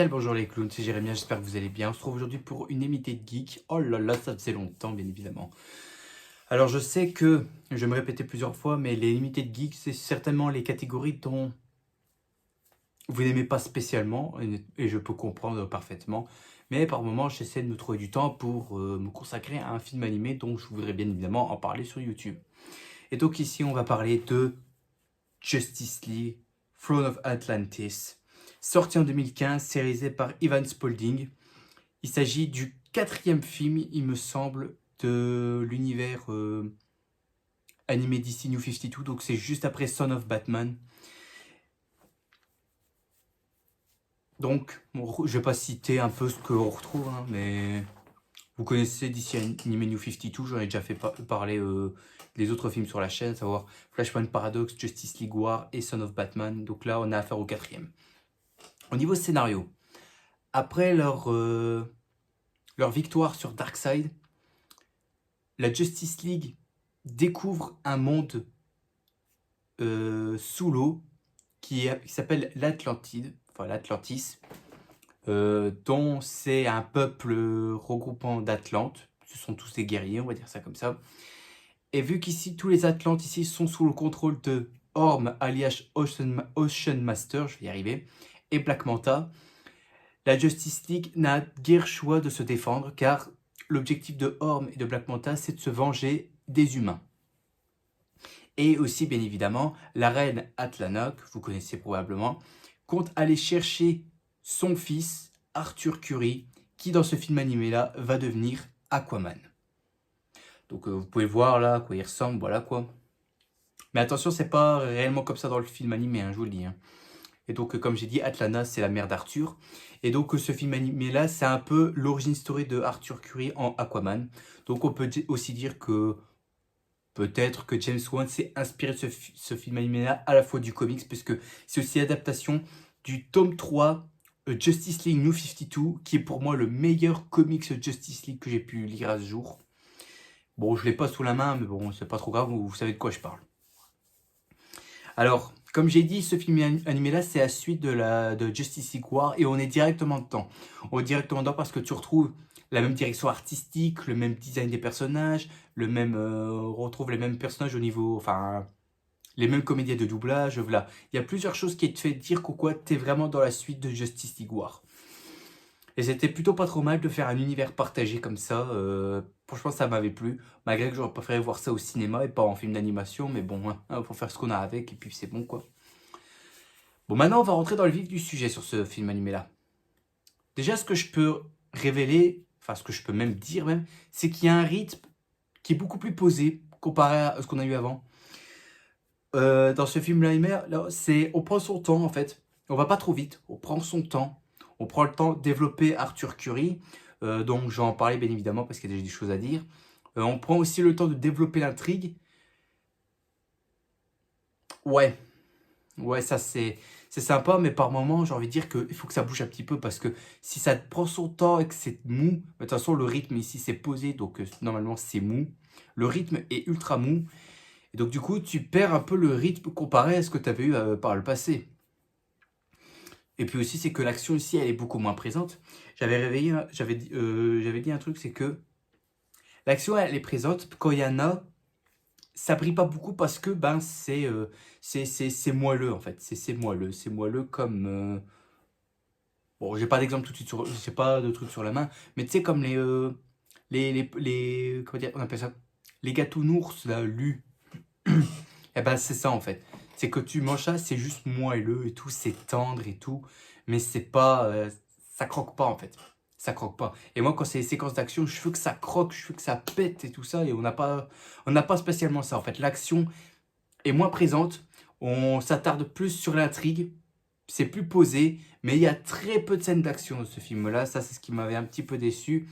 Bien le bonjour les clowns, c'est Jérémy, j'espère que vous allez bien. On se retrouve aujourd'hui pour une émité de geek. Oh là là, ça faisait longtemps, bien évidemment. Alors je sais que, je vais me répéter plusieurs fois, mais les limités de geek, c'est certainement les catégories dont vous n'aimez pas spécialement, et je peux comprendre parfaitement. Mais par moments, j'essaie de me trouver du temps pour me consacrer à un film animé dont je voudrais bien évidemment en parler sur YouTube. Et donc ici, on va parler de Justice League, Throne of Atlantis, sorti en 2015, sérisé par Ivan Spalding. Il s'agit du 4e film, il me semble, de l'univers animé DC New 52, donc c'est juste après Son of Batman. Donc, bon, je vais pas citer un peu ce qu'on retrouve, hein, mais vous connaissez DC Animé New 52, j'en ai déjà fait parler des autres films sur la chaîne, à savoir Flashpoint Paradox, Justice League War et Son of Batman. Donc là, on a affaire au 4e. Au niveau scénario, après leur victoire sur Darkseid, la Justice League découvre un monde sous l'eau qui s'appelle l'Atlantide, enfin l'Atlantis, dont c'est un peuple regroupant d'Atlantes. Ce sont tous des guerriers, on va dire ça comme ça. Et vu qu'ici, tous les Atlantes ici sont sous le contrôle de Orm, alias Ocean Master, je vais y arriver, et Black Manta, la Justice League n'a guère choix de se défendre, car l'objectif de Orm et de Black Manta, c'est de se venger des humains. Et aussi, bien évidemment, la reine Atlanok, vous connaissez probablement, compte aller chercher son fils, Arthur Curry, qui dans ce film animé-là, va devenir Aquaman. Donc vous pouvez voir là à quoi il ressemble, voilà quoi. Mais attention, c'est pas réellement comme ça dans le film animé, hein, je vous le dis. Hein. Et donc, comme j'ai dit, Atlana, c'est la mère d'Arthur. Et donc, ce film animé-là, c'est un peu l'origine story de Arthur Curry en Aquaman. Donc, on peut aussi dire que peut-être que James Wan s'est inspiré de ce film animé-là à la fois du comics, puisque c'est aussi l'adaptation du tome 3 Justice League New 52, qui est pour moi le meilleur comics Justice League que j'ai pu lire à ce jour. Bon, je ne l'ai pas sous la main, mais bon, c'est pas trop grave, vous savez de quoi je parle. Alors, comme j'ai dit, ce film animé-là, c'est la suite de Justice League War, et on est directement dedans. On est directement dedans parce que tu retrouves la même direction artistique, le même design des personnages, on retrouve les mêmes personnages au niveau, enfin, les mêmes comédiens de doublage, voilà. Il y a plusieurs choses qui te fait dire que tu es vraiment dans la suite de Justice League War. Et c'était plutôt pas trop mal de faire un univers partagé comme ça. Franchement, ça m'avait plu. Malgré que j'aurais préféré voir ça au cinéma et pas en film d'animation. Mais bon, hein, faut faire ce qu'on a avec et puis c'est bon quoi. Bon, maintenant, on va rentrer dans le vif du sujet sur ce film animé-là. Déjà, ce que je peux révéler, enfin ce que je peux même dire même, c'est qu'il y a un rythme qui est beaucoup plus posé comparé à ce qu'on a eu avant. Dans ce film animé, là, on prend son temps en fait. On va pas trop vite, on prend son temps. On prend le temps de développer Arthur Curry, donc je vais en parler bien évidemment parce qu'il y a déjà des choses à dire. On prend aussi le temps de développer l'intrigue. Ouais, ça c'est sympa, mais par moments j'ai envie de dire qu'il faut que ça bouge un petit peu parce que si ça prend son temps et que c'est mou, de toute façon le rythme ici c'est posé, donc normalement c'est mou. Le rythme est ultra mou, et donc du coup tu perds un peu le rythme comparé à ce que tu avais eu par le passé. Et puis aussi, c'est que l'action ici, elle est beaucoup moins présente. J'avais dit un truc, c'est que l'action, elle est présente. Quand il y en a, ça brille pas beaucoup parce que ben c'est moelleux en fait. C'est moelleux comme bon, j'ai pas d'exemple tout de suite j'ai pas de truc sur la main, mais tu sais comme comment dire, on appelle ça les gâteaux nounours là, eh ben c'est ça en fait. C'est que tu manges ça, c'est juste moelleux et tout, c'est tendre et tout, mais c'est pas, ça croque pas en fait. Ça croque pas. Et moi quand c'est les séquences d'action, je veux que ça croque, je veux que ça pète et tout ça, et on n'a pas spécialement ça en fait. L'action est moins présente, on s'attarde plus sur l'intrigue, c'est plus posé, mais il y a très peu de scènes d'action dans ce film-là. Ça c'est ce qui m'avait un petit peu déçu.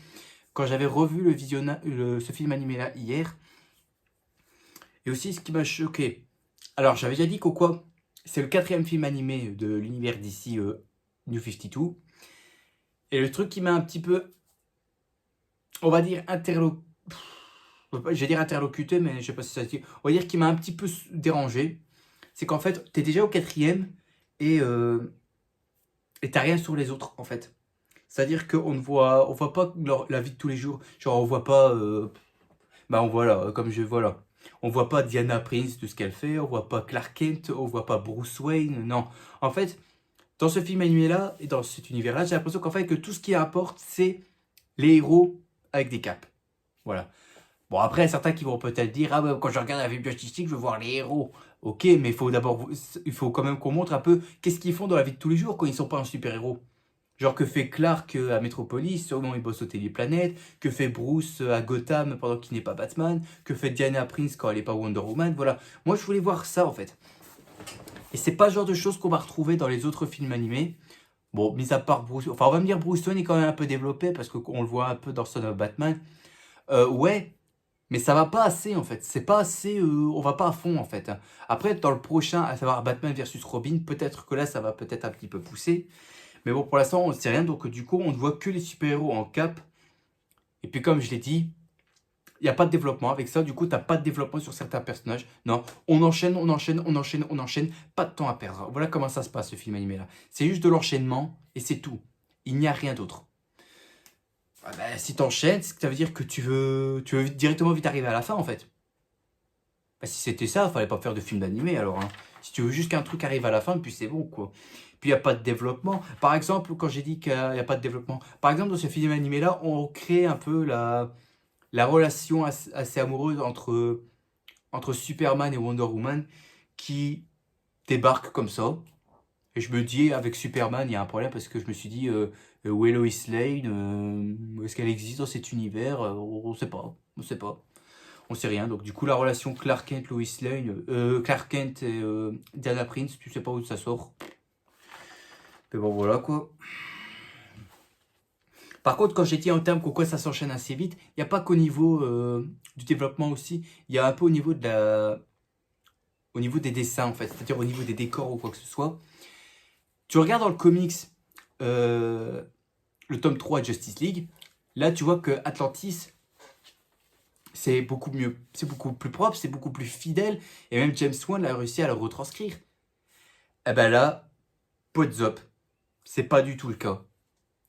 Quand j'avais revu ce film animé-là hier, et aussi, ce qui m'a choqué. Alors, j'avais déjà dit quoi c'est le 4e film animé de l'univers d'ici New 52. Et le truc qui m'a un petit peu, on va dire, je vais dire interlocuté, mais je sais pas si ça se dit. On va dire qui m'a un petit peu dérangé. C'est qu'en fait, tu es déjà au 4e et et t'as rien sur les autres, en fait. C'est-à-dire qu'on on voit pas la vie de tous les jours. Genre, on voit pas, bah on voit là, voilà. On voit pas Diana Prince de ce qu'elle fait, on voit pas Clark Kent, on voit pas Bruce Wayne, non. En fait, dans ce film animé-là, et dans cet univers-là, j'ai l'impression qu'en fait, que tout ce qui importe, c'est les héros avec des capes. Voilà. Bon, après, certains qui vont peut-être dire, ah ouais, quand je regarde la vie Justice, je veux voir les héros. Ok, mais il faut quand même qu'on montre un peu qu'est-ce qu'ils font dans la vie de tous les jours quand ils sont pas un super-héros. Genre que fait Clark à Metropolis, sûrement il bosse au Téléplanète, que fait Bruce à Gotham pendant qu'il n'est pas Batman, que fait Diana Prince quand elle n'est pas Wonder Woman, voilà. Moi je voulais voir ça en fait. Et c'est pas le genre de choses qu'on va retrouver dans les autres films animés. Bon, mis à part Bruce, enfin on va me dire Bruce Wayne est quand même un peu développé parce qu'on le voit un peu dans Son of Batman. Ouais, mais ça va pas assez en fait. C'est pas assez, on va pas à fond en fait. Après dans le prochain, à savoir Batman versus Robin, peut-être que là ça va peut-être un petit peu pousser. Mais bon, pour l'instant, on ne sait rien, donc du coup, on ne voit que les super-héros en cap. Et puis, comme je l'ai dit, il n'y a pas de développement avec ça. Du coup, tu n'as pas de développement sur certains personnages. Non, on enchaîne, on enchaîne, on enchaîne, on enchaîne. Pas de temps à perdre. Voilà comment ça se passe, ce film animé-là. C'est juste de l'enchaînement et c'est tout. Il n'y a rien d'autre. Ah bah, si tu enchaînes, ça veut dire que tu veux directement vite arriver à la fin, en fait. Bah, si c'était ça, il fallait pas faire de film d'animé, alors. Hein. Si tu veux juste qu'un truc arrive à la fin, puis c'est bon, quoi. Puis il n'y a pas de développement. Par exemple, quand j'ai dit qu'il n'y a pas de développement, par exemple, dans ce film animé-là, on crée un peu la relation assez amoureuse entre Superman et Wonder Woman qui débarquent comme ça. Et je me dis, avec Superman, il y a un problème parce que je me suis dit, où est Lois Lane est-ce qu'elle existe dans cet univers on ne sait pas. On sait pas. On sait rien. Donc, du coup, la relation Clark Kent, Lois Lane, Clark Kent et Diana Prince, tu sais pas où ça sort. Mais bon, voilà quoi. Par contre, quand j'ai dit en termes pourquoi ça s'enchaîne assez vite, il n'y a pas qu'au niveau du développement aussi, il y a un peu au niveau au niveau des dessins en fait, c'est-à-dire au niveau des décors ou quoi que ce soit. Tu regardes dans le comics le tome 3 de Justice League, là tu vois que Atlantis c'est beaucoup mieux, c'est beaucoup plus propre, c'est beaucoup plus fidèle, et même James Wan a réussi à le retranscrire. Et ben là, pots up, c'est pas du tout le cas.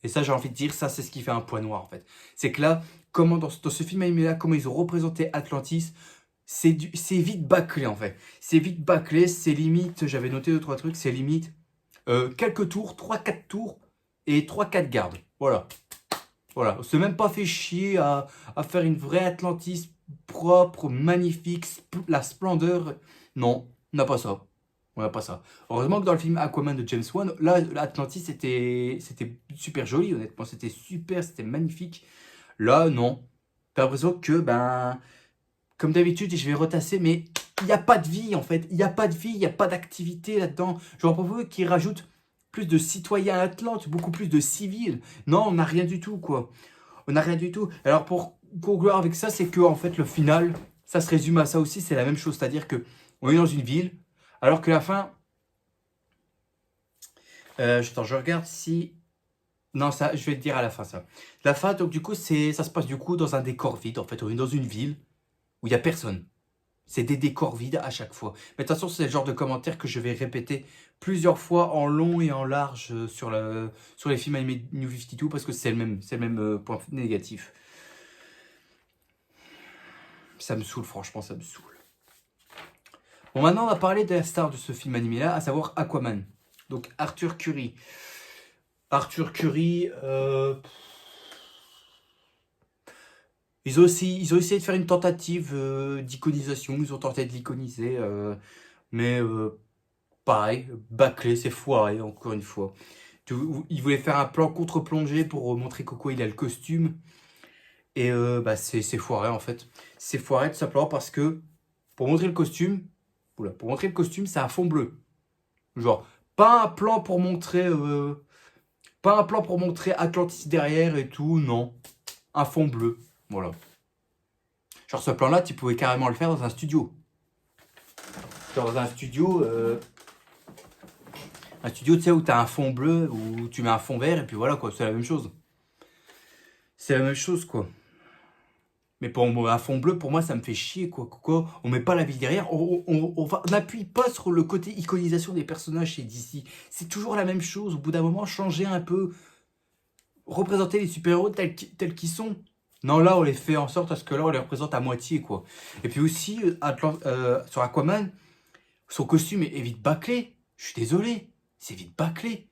Et ça, j'ai envie de dire, ça, c'est ce qui fait un point noir, en fait. C'est que là, comment dans ce film animé-là, comment ils ont représenté Atlantis, c'est vite bâclé, en fait. C'est vite bâclé, c'est limite, j'avais noté 2-3 trucs, c'est limite quelques tours, 3-4 tours, et 3-4 gardes. Voilà. Voilà. On s'est même pas fait chier à faire une vraie Atlantis propre, magnifique, la splendeur. Non, on n'a pas ça. On n'a pas ça. Heureusement que dans le film Aquaman de James Wan, là, l'Atlantis, c'était super joli, honnêtement. C'était super, c'était magnifique. Là, non. T'as l'impression que, ben, comme d'habitude, je vais retasser, mais il n'y a pas de vie, en fait. Il n'y a pas de vie, il n'y a pas d'activité là-dedans. J'aurais proposé qu'ils rajoutent plus de citoyens à Atlante, beaucoup plus de civils. Non, on n'a rien du tout, quoi. On n'a rien du tout. Alors, pour conclure avec ça, c'est que, en fait, le final, ça se résume à ça aussi, c'est la même chose. C'est-à-dire que on est dans une ville, alors que la fin, attends, je regarde si... Non, ça, je vais te dire à la fin, ça. La fin, donc, du coup, ça se passe, du coup, dans un décor vide. En fait, on est dans une ville où il n'y a personne. C'est des décors vides à chaque fois. Mais de toute façon, c'est le genre de commentaire que je vais répéter plusieurs fois en long et en large sur les films animés New 52 parce que c'est le même point négatif. Ça me saoule, franchement, ça me saoule. Bon, maintenant, on va parler de la star de ce film animé-là, à savoir Aquaman. Donc, Arthur Curry. Arthur Curry, ils ont essayé de faire une tentative d'iconisation, ils ont tenté de l'iconiser, mais pareil, bâclé, c'est foiré, encore une fois. Ils voulaient faire un plan contre-plongée pour montrer Coco, il a le costume, et bah, c'est foiré en fait. C'est foiré tout simplement parce que pour montrer le costume, pour montrer le costume, c'est un fond bleu. Genre, pas un plan pour montrer, pas un plan pour montrer Atlantis derrière et tout, non. Un fond bleu, voilà. Genre ce plan-là, tu pouvais carrément le faire dans un studio. Genre dans un studio, tu sais, où tu as un fond bleu, où tu mets un fond vert, et puis voilà, quoi, c'est la même chose. C'est la même chose, quoi. Mais pour un fond bleu, pour moi, ça me fait chier, quoi. On met pas la ville derrière. On n'appuie pas sur le côté iconisation des personnages chez DC. C'est toujours la même chose. Au bout d'un moment, changer un peu. Représenter les super-héros tels qu'ils sont. Non, là, on les fait en sorte à ce que là, on les représente à moitié, quoi. Et puis aussi, sur Aquaman, son costume est vite bâclé. Je suis désolé. C'est vite bâclé.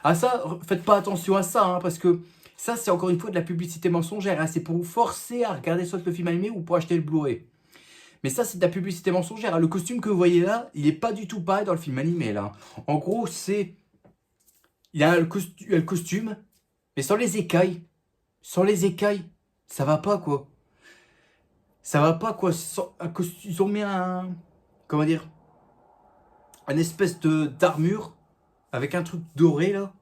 Ah ça, faites pas attention à ça, hein, parce que ça, c'est encore une fois de la publicité mensongère. Hein. C'est pour vous forcer à regarder soit le film animé ou pour acheter le Blu-ray. Mais ça, c'est de la publicité mensongère. Hein. Le costume que vous voyez là, il est pas du tout pareil dans le film animé. Là. En gros, c'est... Il y a le costume, mais sans les écailles. Sans les écailles. Ça va pas, quoi. Ça va pas, quoi. Ils ont mis un... Comment dire? Un espèce d'armure avec un truc doré, là.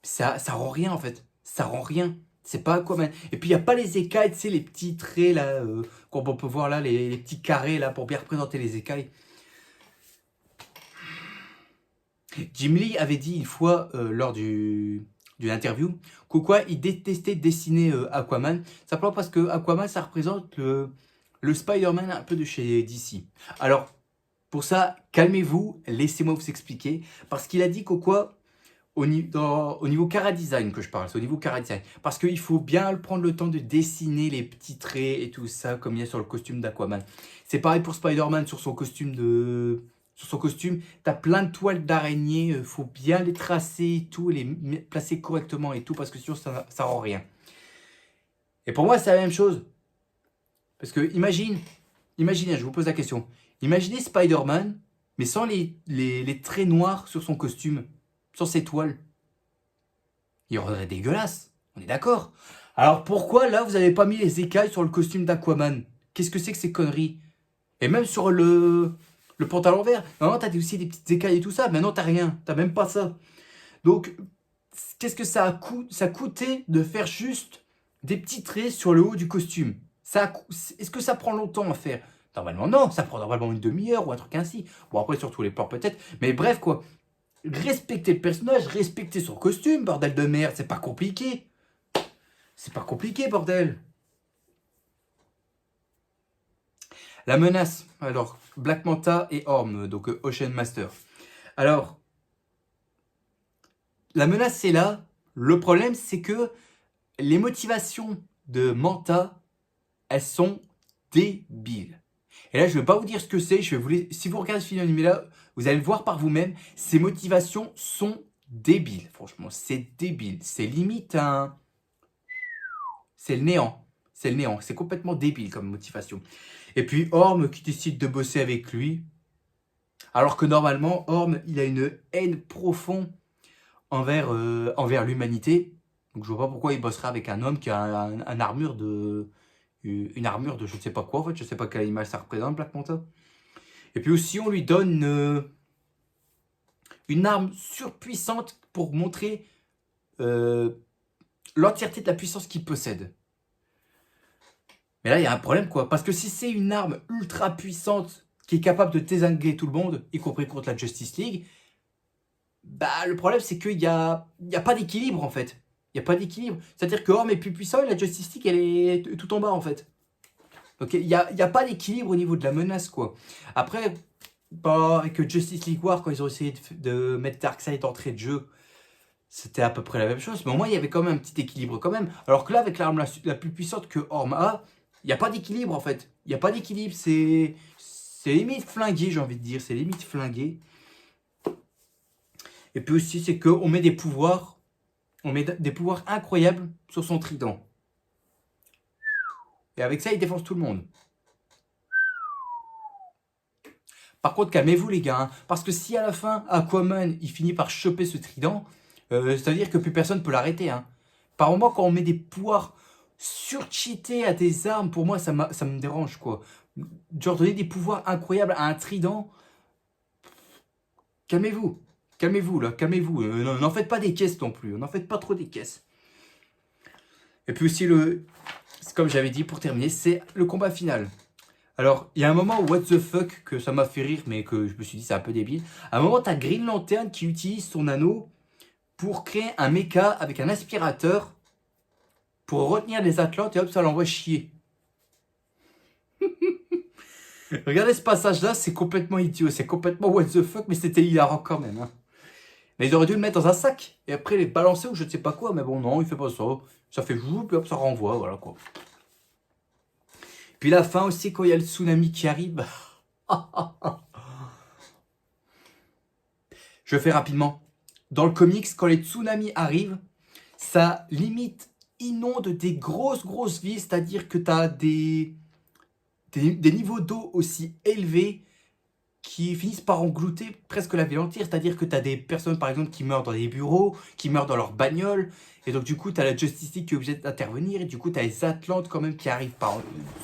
Ça rend rien en fait. Ça rend rien. C'est pas Aquaman. Et puis il n'y a pas les écailles, tu sais, les petits traits là, qu'on peut voir là, les petits carrés là pour bien représenter les écailles. Jim Lee avait dit une fois lors d'une interview que quoi, il détestait dessiner Aquaman, simplement parce que Aquaman ça représente le Spider-Man un peu de chez DC. Alors, pour ça, calmez-vous, laissez-moi vous expliquer, parce qu'il a dit que quoi. Au niveau chara-design que je parle, c'est au niveau chara-design. Parce qu'il faut bien prendre le temps de dessiner les petits traits et tout ça, comme il y a sur le costume d'Aquaman. C'est pareil pour Spider-Man sur son costume Sur son costume, t'as plein de toiles d'araignée, faut bien les tracer et tout, les placer correctement et tout, parce que sinon ça rend rien. Et pour moi, c'est la même chose. Parce que imaginez, je vous pose la question. Imaginez Spider-Man, mais sans les traits noirs sur son costume. Sur ses toiles. Il rendrait dégueulasse. On est d'accord. Alors pourquoi là vous n'avez pas mis les écailles sur le costume d'Aquaman? Qu'est-ce que c'est que ces conneries? Et même sur le pantalon vert. Non, t'as aussi des petites écailles et tout ça. Maintenant t'as rien. T'as même pas ça. Donc qu'est-ce que ça a coûté de faire juste des petits traits sur le haut du costume? Est-ce que ça prend longtemps à faire? Normalement non. Ça prend normalement une demi-heure ou un truc ainsi. Bon après surtout les plans peut-être. Mais bref quoi. Respectez le personnage, respectez son costume, bordel de merde, c'est pas compliqué. C'est pas compliqué, bordel. La menace, alors, Black Manta et Orm, donc Ocean Master. Alors, la menace c'est là, le problème c'est que les motivations de Manta, elles sont débiles. Et là, je ne vais pas vous dire ce que c'est, si vous regardez ce film animé là, vous allez le voir par vous-même, ces motivations sont débiles. Franchement, c'est débile. C'est limite un... C'est le néant. C'est le néant. C'est complètement débile comme motivation. Et puis Orm qui décide de bosser avec lui. Alors que normalement, Orm, il a une haine profonde envers l'humanité. Donc je vois pas pourquoi il bosserait avec un homme qui a une armure de je ne sais pas quoi en fait. Je ne sais pas quelle image ça représente, Black Manta. Et puis aussi, on lui donne une arme surpuissante pour montrer l'entièreté de la puissance qu'il possède. Mais là, il y a un problème, quoi. Parce que si c'est une arme ultra puissante qui est capable de désinguer tout le monde, y compris contre la Justice League, bah, le problème, c'est qu'il n'y a pas d'équilibre, en fait. Il n'y a pas d'équilibre. C'est-à-dire que Orm est plus puissant et la Justice League, elle est tout en bas, en fait. Donc, il n'y a pas d'équilibre au niveau de la menace, quoi. Après, avec Justice League War, quand ils ont essayé de mettre Darkseid d'entrée de jeu, c'était à peu près la même chose. Mais au moins, il y avait quand même un petit équilibre, quand même. Alors que là, avec l'arme la plus puissante que Orm a, il n'y a pas d'équilibre, en fait. Il n'y a pas d'équilibre. C'est limite flingué, j'ai envie de dire. C'est limite flingué. Et puis aussi, c'est qu'on met des pouvoirs. On met des pouvoirs incroyables sur son trident. Et avec ça, il défonce tout le monde. Par contre, calmez-vous les gars. Hein, parce que si à la fin, Aquaman, il finit par choper ce trident, c'est-à-dire que plus personne ne peut l'arrêter. Hein. Par moment, quand on met des pouvoirs surcheatés à des armes, pour moi, ça me dérange, quoi. Genre donner des pouvoirs incroyables à un trident. Calmez-vous. Calmez-vous, là. Calmez-vous. N'en faites pas des caisses non plus. N'en faites pas trop des caisses. Et puis aussi, comme j'avais dit, pour terminer, c'est le combat final. Alors, il y a un moment où what the fuck, que ça m'a fait rire, mais que je me suis dit c'est un peu débile. À un moment, t'as Green Lantern qui utilise son anneau pour créer un mecha avec un aspirateur pour retenir les Atlantes et hop, ça l'envoie chier. Regardez ce passage-là, c'est complètement idiot, c'est complètement what the fuck, mais c'était hilarant quand même. Hein. Mais ils auraient dû le mettre dans un sac, et après les balancer ou je ne sais pas quoi, mais bon, non, il fait pas ça. Ça fait jouer, puis hop, ça renvoie, voilà quoi. Puis la fin aussi, quand il y a le tsunami qui arrive. Je fais rapidement. Dans le comics, quand les tsunamis arrivent, ça limite inonde des grosses villes, c'est-à-dire que tu as des niveaux d'eau aussi élevés qui finissent par engloutir presque la ville entière. C'est-à-dire que tu as des personnes, par exemple, qui meurent dans des bureaux, qui meurent dans leur bagnole. Et donc, du coup, tu as la Justice League qui est obligée d'intervenir. Et du coup, tu as les Atlantes quand même qui arrivent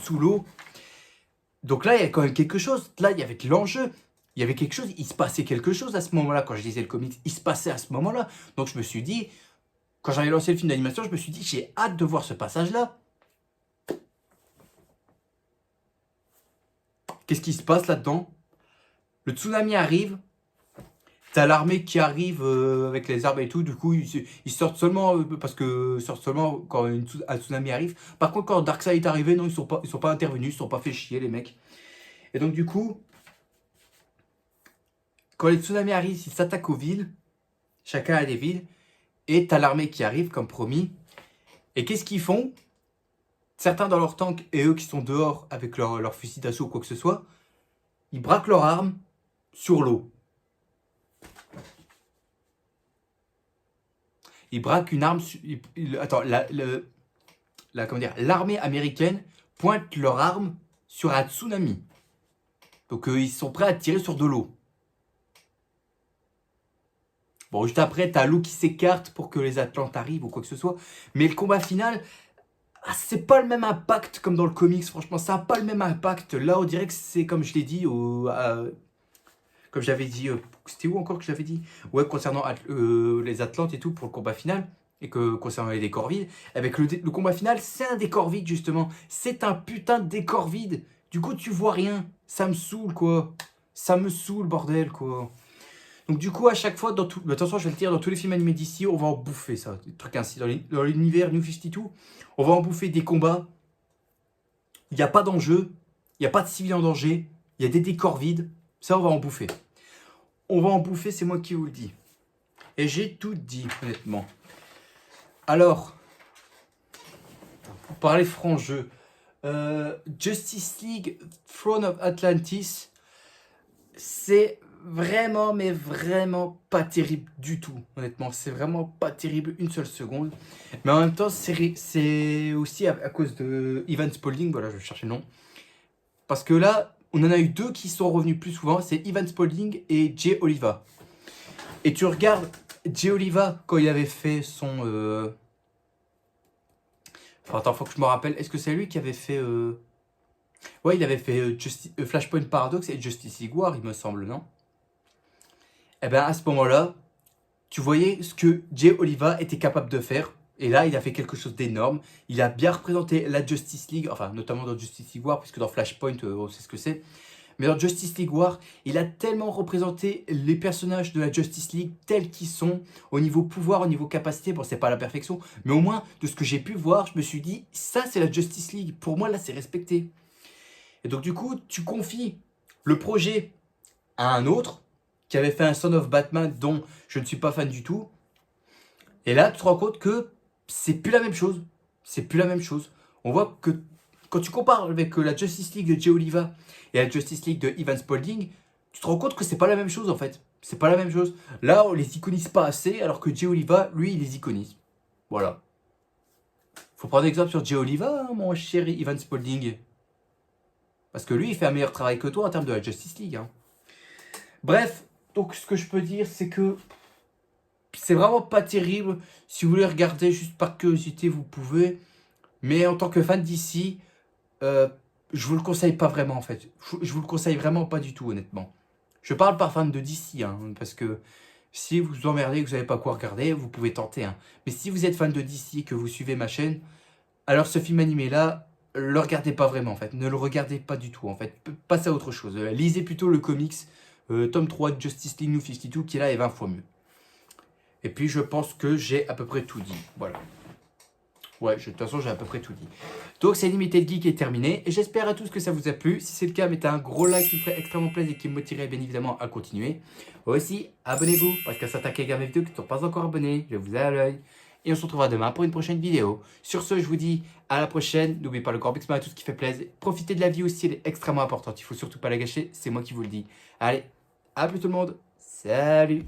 sous l'eau. Donc là, il y a quand même quelque chose. Là, il y avait de l'enjeu. Il y avait quelque chose. Il se passait quelque chose à ce moment-là. Quand je lisais le comics, il se passait à ce moment-là. Donc, je me suis dit, quand j'avais lancé le film d'animation, je me suis dit, j'ai hâte de voir ce passage-là. Qu'est-ce qui se passe là-dedans? Le tsunami arrive, t'as l'armée qui arrive avec les armes et tout, du coup ils sortent seulement, parce que sortent seulement quand un tsunami arrive. Par contre quand Darkseid est arrivé, non, ils sont pas intervenus, ils sont pas fait chier les mecs. Et donc du coup, quand les tsunamis arrivent, ils s'attaquent aux villes, chacun a des villes, et t'as l'armée qui arrive comme promis. Et qu'est-ce qu'ils font? Certains dans leur tank et eux qui sont dehors avec leur fusil d'assaut ou quoi que ce soit, ils braquent leurs armes sur l'eau. Ils braquent une arme. Attends, comment dire, l'armée américaine pointe leur arme sur un tsunami. Donc ils sont prêts à tirer sur de l'eau. Bon, juste après, t'as l'eau qui s'écarte pour que les Atlantes arrivent ou quoi que ce soit. Mais le combat final, c'est pas le même impact comme dans le comics. Franchement, ça n'a pas le même impact. Là, on dirait que c'est comme je l'ai dit comme j'avais dit, c'était où encore que j'avais dit? Ouais, concernant les Atlantes et tout pour le combat final, et que concernant les décors vides, avec le combat final, c'est un décor vide justement. C'est un putain de décor vide. Du coup, tu vois rien. Ça me saoule quoi. Ça me saoule, bordel quoi. Donc du coup, à chaque fois, attention, je vais le dire, dans tous les films animés d'ici, on va en bouffer ça. Des trucs ainsi. Dans l'univers New 52, on va en bouffer des combats. Il n'y a pas d'enjeu. Il n'y a pas de civil en danger. Il y a des décors vides. Ça, on va en bouffer. On va en bouffer, c'est moi qui vous le dis. Et j'ai tout dit, honnêtement. Alors, pour parler franc jeu, Justice League Throne of Atlantis, c'est vraiment, mais vraiment pas terrible du tout, honnêtement. C'est vraiment pas terrible une seule seconde. Mais en même temps, c'est aussi à cause de Evan Spaulding, voilà, je cherchais le nom. Parce que là, on en a eu deux qui sont revenus plus souvent, c'est Evan Spaulding et Jay Oliva. Et tu regardes Jay Oliva quand il avait fait son... Enfin, attends, faut que je me rappelle. Est-ce que c'est lui qui avait fait... Ouais, il avait fait Flashpoint Paradox et Justice League War, il me semble, non? Eh bien, à ce moment-là, tu voyais ce que Jay Oliva était capable de faire. Et là, il a fait quelque chose d'énorme. Il a bien représenté la Justice League, enfin, notamment dans Justice League War, puisque dans Flashpoint, on sait ce que c'est. Mais dans Justice League War, il a tellement représenté les personnages de la Justice League tels qu'ils sont, au niveau pouvoir, au niveau capacité. Bon, c'est pas la perfection, mais au moins, de ce que j'ai pu voir, je me suis dit, ça, c'est la Justice League. Pour moi, là, c'est respecté. Et donc, du coup, tu confies le projet à un autre, qui avait fait un Son of Batman, dont je ne suis pas fan du tout. Et là, tu te rends compte que c'est plus la même chose. C'est plus la même chose. On voit que quand tu compares avec la Justice League de Jay Oliva et la Justice League de Evan Spaulding, tu te rends compte que c'est pas la même chose en fait. C'est pas la même chose. Là, on les iconise pas assez, alors que Jay Oliva, lui, il les iconise. Voilà. Faut prendre exemple sur Jay Oliva, hein, mon cher Evan Spaulding. Parce que lui, il fait un meilleur travail que toi en termes de la Justice League. Hein. Bref, donc ce que je peux dire, c'est que c'est vraiment pas terrible. Si vous voulez regarder juste par curiosité, vous pouvez. Mais en tant que fan d'ici, je vous le conseille pas vraiment en fait. Je vous le conseille vraiment pas du tout honnêtement. Je parle par fan de DC, hein, parce que si vous vous emmerdez et que vous savez pas quoi regarder, vous pouvez tenter. Hein. Mais si vous êtes fan de DC et que vous suivez ma chaîne, alors ce film animé là, le regardez pas vraiment en fait. Ne le regardez pas du tout en fait. Passez à autre chose. Lisez plutôt le comics, tome 3 de Justice League New 52 qui là est 20 fois mieux. Et puis je pense que j'ai à peu près tout dit. Voilà. Ouais, de toute façon, j'ai à peu près tout dit. Donc, c'est Limited Geek qui est terminé. Et j'espère à tous que ça vous a plu. Si c'est le cas, mettez un gros like qui me ferait extrêmement plaisir et qui me motiverait bien évidemment à continuer. Aussi, abonnez-vous parce qu'à certains gars mes vidéos qui ne sont pas encore abonnés, je vous ai à l'œil. Et on se retrouvera demain pour une prochaine vidéo. Sur ce, je vous dis à la prochaine. N'oubliez pas le grand big à tout ce qui fait plaisir. Profitez de la vie aussi, elle est extrêmement importante. Il faut surtout pas la gâcher, c'est moi qui vous le dis. Allez, à plus tout le monde. Salut.